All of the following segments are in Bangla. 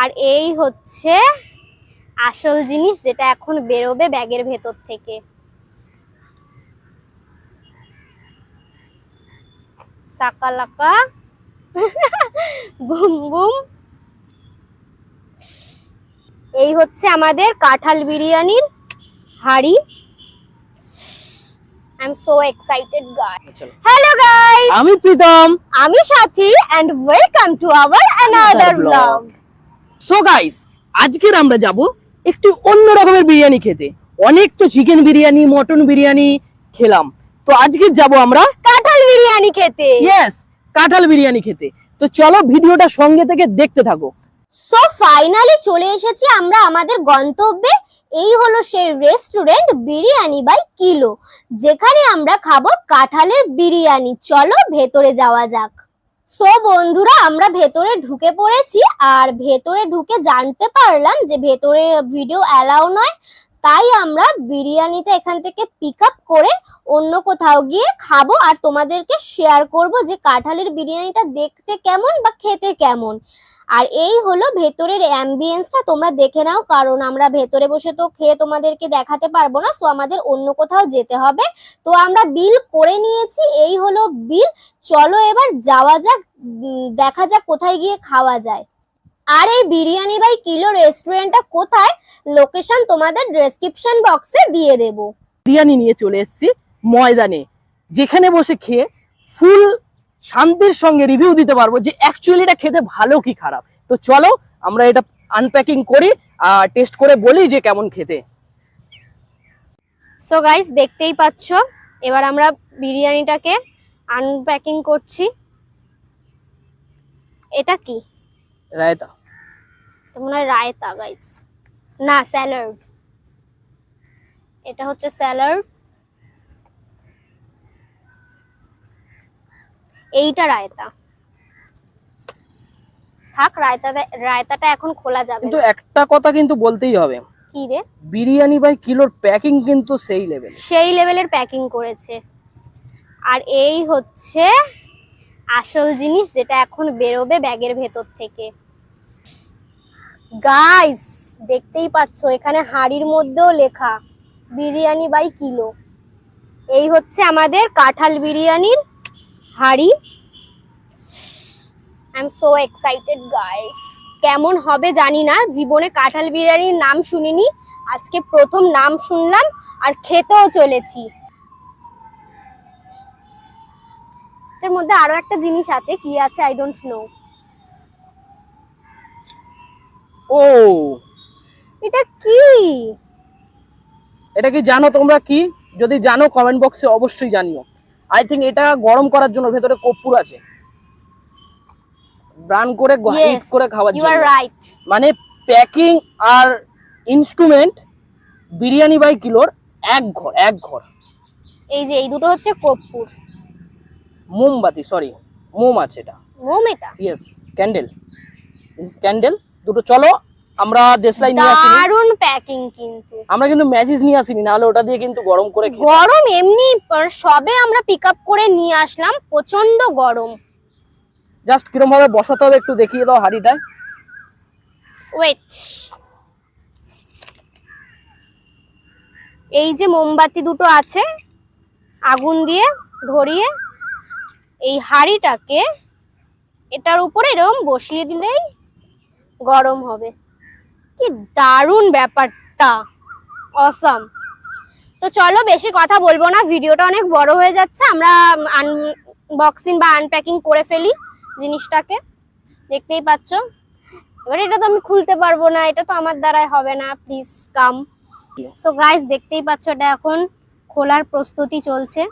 আর এই হচ্ছে আসল জিনিস, যেটা এখন বেরোবে ব্যাগের ভেতর থেকে। সাকালাকা বুম বুম। এই হচ্ছে আমাদের কাঁঠাল বিরিয়ানির হাঁড়ি। I am so excited guys. Hello guys, আমি প্রীতম, আমি Sathi and welcome to our another blog. So guys, আজকের আমরা যাব একটু অন্য রকমের বিরিয়ানি খেতে। অনেক তো চিকেন বিরিয়ানি, মটন বিরিয়ানি খেলাম, তো আজকে যাব আমরা কাঁঠাল বিরিয়ানি খেতে। ইয়েস, কাঁঠাল বিরিয়ানি খেতে। তো চলো ভিডিওটা সঙ্গে থেকে দেখতে থাকো। সো ফাইনালি চলে এসেছি আমরা আমাদের গন্তব্যে। এই হলো সেই রেস্টুরেন্ট বিরিয়ানি বাই কিলো, যেখানে আমরা খাবো কাঁঠালের বিরিয়ানি। চলো ভেতরে যাওয়া যাক। সো বন্ধুরা, আমরা ভেতরে ঢুকে পড়েছি, আর ভেতরে ঢুকে জানতে পারলাম যে ভেতরে ভিডিও অ্যালাউ নয়। তাই আমরা বিরিয়ানিটা এখান থেকে পিক আপ করে অন্য কোথাও গিয়ে খাবো, আর তোমাদেরকে শেয়ার করব যে কাঁঠালের বিরিয়ানিটা দেখতে কেমন বা খেতে কেমন। আর এই হলো ভেতরের অ্যাম্বিয়েন্সটা, তোমরা দেখে নাও, কারণ আমরা ভেতরে বসে তো খেয়ে তোমাদেরকে দেখাতে পারবো না, সো আমাদের অন্য কোথাও যেতে হবে। তো আমরা বিল করে নিয়েছি, এই হলো বিল। চলো এবার যাওয়া যাক, দেখা যাক কোথায় গিয়ে খাওয়া যায়। আর এই বিরিয়ানি বাই কিলো রেস্টুরেন্টটা কোথায়, লোকেশন তোমাদের ডেসক্রিপশন বক্সে দিয়ে দেব। বিরিয়ানি নিয়ে চলে এসেছি ময়দানে, যেখানে বসে খেয়ে ফুল শান্তির সঙ্গে রিভিউ দিতে পারবো যে অ্যাকচুয়ালি এটা খেতে ভালো কি খারাপ। তো চলো আমরা এটা আনপ্যাকিং করি আর টেস্ট করে বলি যে কেমন খেতে। সো গাইস, দেখতেই পাচ্ছ, এবার আমরা বিরিয়ানিটাকে আনপ্যাকিং করছি। এটা কি? রায়তা। মনে হয় রায়তা গাইস, না স্যালাড। এটা হচ্ছে স্যালাড, এইটা রায়তা। থাক, রায়তাটা এখন খোলা যাবে কিন্তু না। একটা কথা কিন্তু বলতেই হবে, কি রে? বিরিয়ানি বাই কিলোর প্যাকিং কিন্তু সেই লেভেল, সেই লেভেলের প্যাকিং করেছে। আর এই হচ্ছে আসল জিনিস, যেটা এখন বেরোবে ব্যাগের ভেতর থেকে। গাইস, দেখতেই পাচ্ছ এখানে হাঁড়ির মধ্যেও লেখা বিরিয়ানি বাই কিলো। এই হচ্ছে আমাদের কাঁঠাল বিরিয়ানির হাঁড়ি। I am so excited guys. কেমন হবে জানি না, জীবনে কাঁঠাল বিরিয়ানির নাম শুনিনি, আজকে প্রথম নাম শুনলাম আর খেতেও চলেছি। এর মধ্যে আরো একটা জিনিস আছে, কি আছে আই ডোন্ট নো। ও এটা কি? এটা কি জানো তোমরা কি? যদি জানো কমেন্ট বক্সে অবশ্যই জানিও। আই থিঙ্ক এটা গরম করার জন্য ভেতরে কর্পূর আছে, ব্রান করে হিট করে খাওয়ার ইউ জন্য। আর রাইট। মানে প্যাকিং আর ইনস্ট্রুমেন্ট বিরিয়ানি বাই কিলোর এক ঘর, এক ঘর। এই যে এই দুটো হচ্ছে কর্পূর, মোমবাতি, সরি মোম আছে এটা। মোম? এটা yes, candle, this is candle দুটো। চলো আমরা দেশলাই নিয়ে আসি, দারুন প্যাকিং কিন্তু। আমরা কিন্তু ম্যাচিস নিয়ে আসিনি, নাহলে ওটা দিয়ে কিন্তু গরম করে খেতাম। গরম এমনি, সবে আমরা পিক আপ করে নিয়ে আসলাম, প্রচন্ড গরম। জাস্ট কিরম ভাবে বসাতে হবে একটু দেখিয়ে দাও হাঁড়িটায়। ওয়েট, এই যে মোমবাতি দুটো আছে, আগুন দিয়ে ধরিয়ে এই হাঁড়িটাকে এটার উপরে এরকম বসিয়ে দিলেই গরম হবে। কি দারুণ ব্যাপারটা, অসাম। তো চলো বেশি কথা বলবো না, ভিডিওটা অনেক বড় হয়ে যাচ্ছে, আমরা আনবক্সিং বা আনপ্যাকিং করে ফেলি জিনিসটাকে। দেখতেই পাচ্ছ, এবার এটা তো আমি খুলতে পারবো না, এটা তো আমার দ্বারাই হবে না, প্লিজ কাম। সো গাইস, দেখতেই পাচ্ছ এটা এখন খোলার প্রস্তুতি চলছে।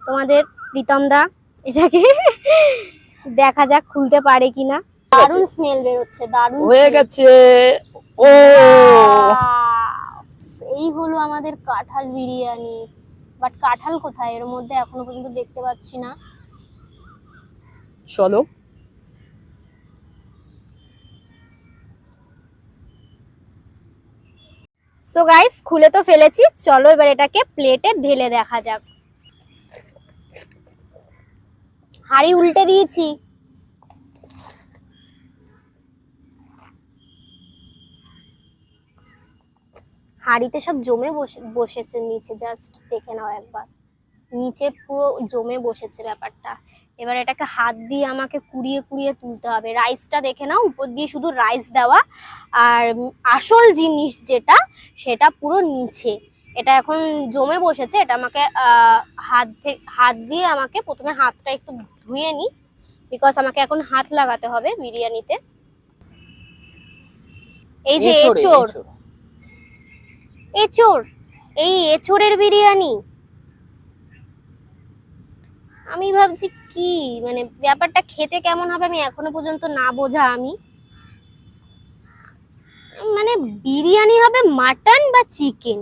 তোমাদের প্রীতম দা এটাকে দেখা যাক খুলতে পারে কিনা। দারুণ স্মেল বের হচ্ছে, দারুণ হয়ে গেছে। ও এই হলো আমাদের কাঁঠাল বিরিয়ানি, বাট কাঁঠাল কোথায় এর মধ্যে এখনো পর্যন্ত দেখতে পাচ্ছি না। চলো সো গাইস, খুলে তো ফেলেছি, চলো এবার এটাকে প্লেটে ঢেলে দেখা যাক। হাঁড়ি উল্টে দিয়েছি। হাঁড়িতে সব জমে বসেছে নিচে, জাস্ট দেখে নাও একবার, নিচে পুরো জমে বসেছে ব্যাপারটা। এবার এটাকে হাত দিয়ে আমাকে কুড়িয়ে কুড়িয়ে তুলতে হবে। রাইসটা দেখে নাও, উপর দিয়ে শুধু রাইস দেওয়া, আর আসল জিনিস যেটা সেটা পুরো নিচে। এটা এখন জমে বসেছে, এটা আমাকে হাত দিয়ে আমাকে প্রথমে হাতটা একটু ধুয়ে নিই, বিকজ আমাকে এখন হাত লাগাতে হবে বিরিয়ানিতে। এই যে এঁচোড়, এই এঁচোড়ের বিরিয়ানি। আমি ভাবছি কি মানে ব্যাপারটা খেতে কেমন হবে আমি এখনো পর্যন্ত না বোঝা। আমি মানে বিরিয়ানি হবে মাটন বা চিকেন?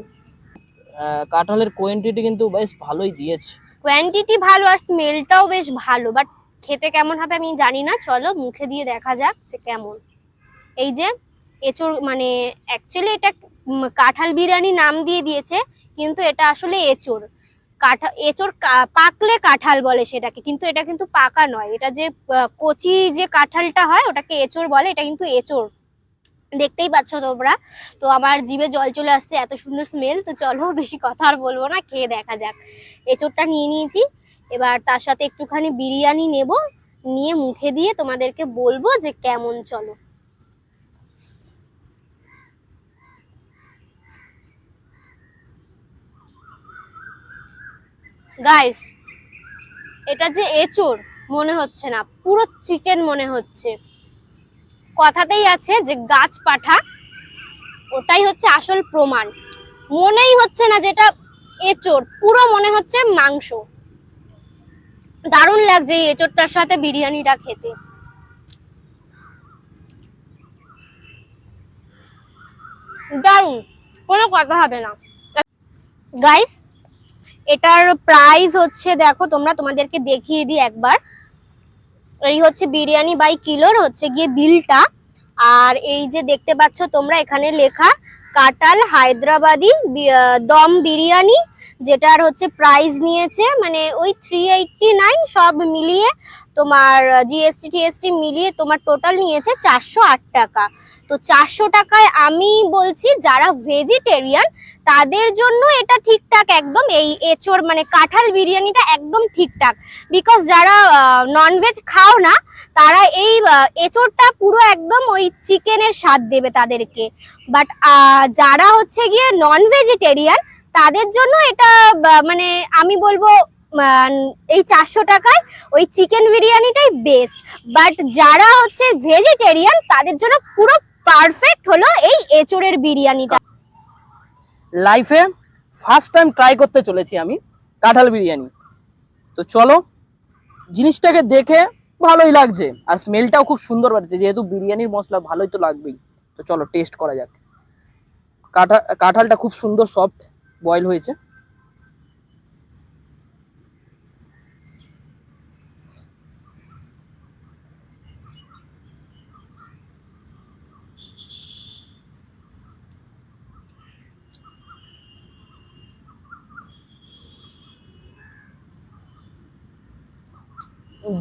কাঁঠালের কোয়ান্টিটি কিন্তু বেশ ভালোই দিয়েছে, কোয়ান্টিটি ভালো আর স্মেলটাও বেশ ভালো, বাট খেতে কেমন হবে আমি জানি না। চলো মুখে দিয়ে দেখা যাক যে কেমন। এই যে এঁচোড়, মানে অ্যাকচুয়ালি এটা কাঁঠাল বিরিয়ানি নাম দিয়ে দিয়েছে, কিন্তু এটা আসলে এঁচোড়। এঁচোড় পাকলে কাঁঠাল বলে সেটাকে, কিন্তু এটা কিন্তু পাকা নয়। এটা যে কচি যে কাঁঠালটা হয় ওটাকে এঁচোড় বলে, এটা কিন্তু এঁচোড়। দেখতেই পাচ্ছ তোমরা। তো আমার জিভে জল চলে আসছে, এত সুন্দর স্মেল। তো চলো বেশি কথা আর বলবো না, খেয়ে দেখা যাক। এঁচোড়টা নিয়ে নিয়েছি, এবার তার সাথে একটুখানি বিরিয়ানি নেব, নিয়ে মুখে দিয়ে তোমাদেরকে বলবো যে কেমন। চলো। গাইস, এটা যে এঁচোড় মনে হচ্ছে না, পুরো চিকেন মনে হচ্ছে। কথাতেই আছে যে গাছ পাঠা, ওটাই হচ্ছে আসল প্রমাণ। মনেই হচ্ছে না যেটা এঁচোড়, পুরো মনে হচ্ছে মাংস। দারুণ লাগছে এই এঁচোড়টার সাথে বিরিয়ানিটা খেতে। দারুণ, কোনো কথা হবে না। গাইস, এটার প্রাইস হচ্ছে, দেখো তোমরা, তোমাদেরকে দেখিয়ে দিই একবার। এই হচ্ছে বিরিয়ানি বাই কিলোর হচ্ছে গিয়ে বিলটা। আর এই যে দেখতে পাচ্ছ তোমরা এখানে লেখা কাঁঠাল হায়দ্রাবাদি দম বিরিয়ানি, যেটার হচ্ছে প্রাইস নিয়েছে মানে ওই 389, সব মিলিয়ে তোমার জিএসটি টিএসটি মিলিয়ে তোমার টোটাল নিয়েছে 408 টাকা। তো 400 টাকায় আমি বলছি যারা ভেজিটেরিয়ান তাদের জন্য এটা ঠিকঠাক একদম। এই এঁচোড় মানে কাঁঠাল বিরিয়ানিটা একদম ঠিকঠাক, বিকজ যারা ননভেজ খাও না তারা এই এঁচোড়টা পুরো একদম ওই চিকেনের স্বাদ দেবে তাদেরকে। বাট যারা হচ্ছে গিয়ে নন ভেজিটেরিয়ান তাদের জন্য এটা মানে আমি বলবো এই 400 টাকায় ওই চিকেন বিরিয়ানিটাই বেস্ট। বাট যারা হচ্ছে ভেজিটেরিয়ান তাদের জন্য পুরো পারফেক্ট হলো এই এঁচোড়ের বিরিয়ানিটা। লাইফে ফার্স্ট টাইম ট্রাই করতে চলেছি আমি কাঁঠাল বিরিয়ানি। তো চলো, জিনিসটাকে দেখে ভালোই লাগছে আর স্মেলটাও খুব সুন্দর বাড়ছে, যেহেতু বিরিয়ানির মশলা ভালোই তো লাগবেই। তো চলো টেস্ট করা যাক। কাঁঠালটা খুব সুন্দর সফট বয়েল হয়েছে।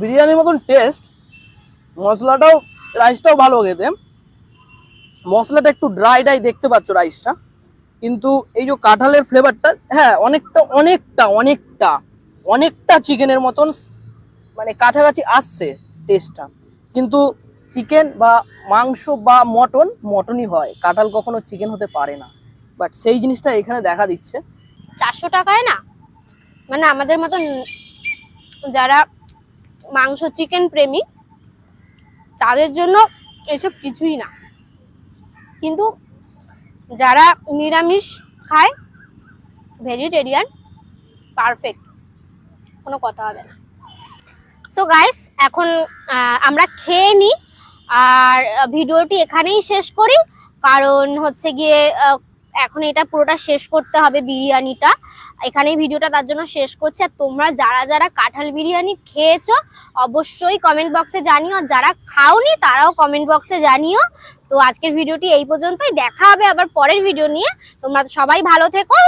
বিরিয়ানির মতন টেস্ট, মশলাটাও, রাইসটাও ভালো খেতে। মশলাটা একটু ড্রাই ড্রাই দেখতে পাচ্ছ রাইসটা, কিন্তু এই যে কাঁঠালের ফ্লেভারটা, হ্যাঁ অনেকটা অনেকটা অনেকটা অনেকটা চিকেনের মতন মানে কাছাকাছি আসছে টেস্টটা। কিন্তু চিকেন বা মাংস বা মটনই হয়, কাঁঠাল কখনো চিকেন হতে পারে না। বাট সেই জিনিসটা এখানে দেখা দিচ্ছে। 400 টাকায় না, মানে আমাদের মতন যারা মাংস চিকেন প্রেমী তাদের জন্য এসব কিছুই না, কিন্তু যারা নিরামিষ খায়, ভেজিটেরিয়ান, পারফেক্ট, কোনো কথা হবে না। সো গাইস, এখন আমরা খেয়ে নিই আর ভিডিওটি এখানেই শেষ করি, কারণ হচ্ছে গিয়ে এখন এটা পুরোটা শেষ করতে হবে বিরিয়ানিটা। এখানেই ভিডিওটা তার জন্য শেষ করছি। আর তোমরা যারা যারা কাঁঠাল বিরিয়ানি খেয়েছো অবশ্যই কমেন্ট বক্সে জানিও, যারা খাওনি তারাও কমেন্ট বক্সে জানিও। তো আজকের ভিডিওটি এই পর্যন্তই, দেখা হবে আবার পরের ভিডিও নিয়ে। তোমরা সবাই ভালো থেকো,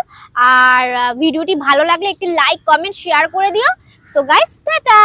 আর ভিডিওটি ভালো লাগলে একটি লাইক কমেন্ট শেয়ার করে দিও। So guys, tata.